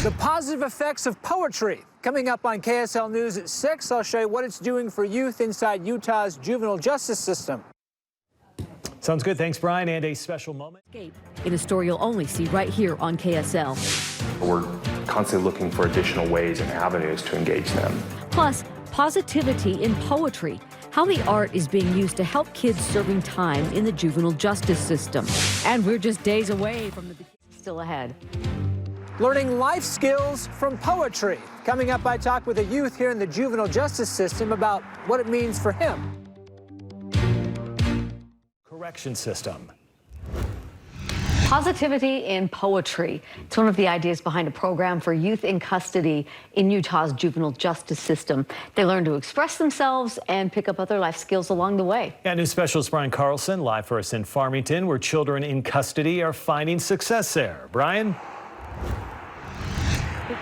The positive effects of poetry. Coming up on KSL News at 6, I'll show you what it's doing for youth inside Utah's juvenile justice system. Sounds good. Thanks, Brian. And a special moment. In a story you'll only see right here on KSL. We're constantly looking for additional ways and avenues to engage them. Plus, positivity in poetry. How the art is being used to help kids serving time in the juvenile justice system. And we're just days away from the beginning. Still ahead. Learning life skills from poetry. Coming up, I talk with a youth here in the juvenile justice system about what it means for him. Correction system. Positivity in poetry. It's one of the ideas behind a program for youth in custody in Utah's juvenile justice system. They learn to express themselves and pick up other life skills along the way. And news specialist Brian Carlson live for us in Farmington, where children in custody are finding success there. Brian?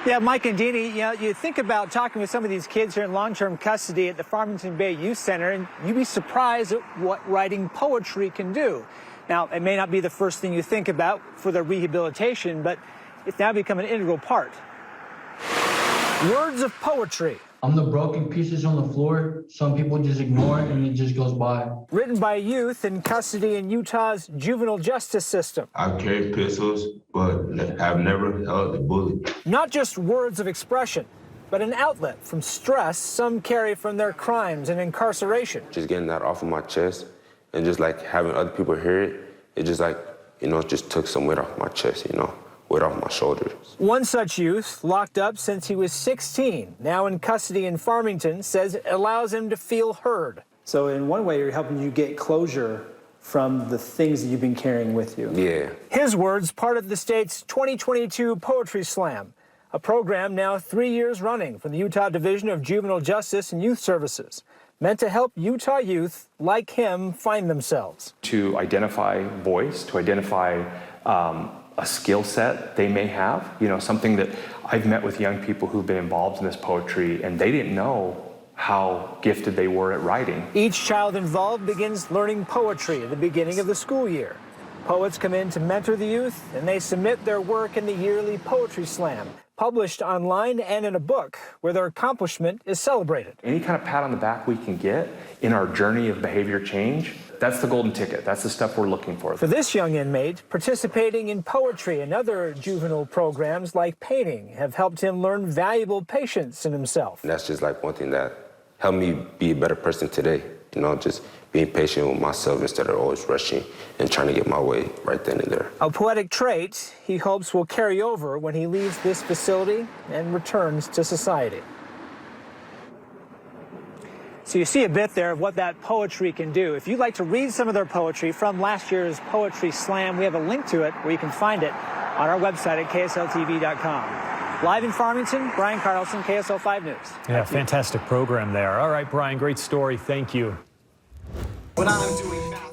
Yeah, Mike and Deanie, you think about talking with some of these kids here in long-term custody at the Farmington Bay Youth Center, and you'd be surprised at what writing poetry can do. Now, it may not be the first thing you think about for their rehabilitation, but it's now become an integral part. Words of poetry. I'm the broken pieces on the floor. Some people just ignore it and it just goes by. Written by youth in custody in Utah's juvenile justice system. I've carried pistols, but I've never held a bullet. Not just words of expression, but an outlet from stress some carry from their crimes and incarceration. Just getting that off of my chest and just like having other people hear it, it just like, just took some weight off my chest, weight off my shoulders. One such youth, locked up since he was 16, now in custody in Farmington, says it allows him to feel heard. So in one way, you're helping you get closure from the things that you've been carrying with you. Yeah. His words, part of the state's 2022 Poetry Slam, a program now 3 years running from the Utah Division of Juvenile Justice and Youth Services, meant to help Utah youth like him find themselves. To identify voice, to identify a skill set they may have, something that I've met with young people who've been involved in this poetry and they didn't know how gifted they were at writing. Each child involved begins learning poetry at the beginning of the school year. Poets come in to mentor the youth and they submit their work in the yearly Poetry Slam, published online and in a book where their accomplishment is celebrated. Any kind of pat on the back we can get in our journey of behavior change, that's the golden ticket. That's the stuff we're looking for. For this young inmate, participating in poetry and other juvenile programs like painting have helped him learn valuable patience in himself. And that's just like one thing that helped me be a better person today. Just being patient with myself instead of always rushing and trying to get my way right then and there. A poetic trait he hopes will carry over when he leaves this facility and returns to society. So you see a bit there of what that poetry can do. If you'd like to read some of their poetry from last year's Poetry Slam, we have a link to it where you can find it on our website at KSL-TV.com. Live in Farmington, Brian Carlson, KSL 5 News. Yeah, fantastic program there. All right, Brian, great story. Thank you. What I'm doing now.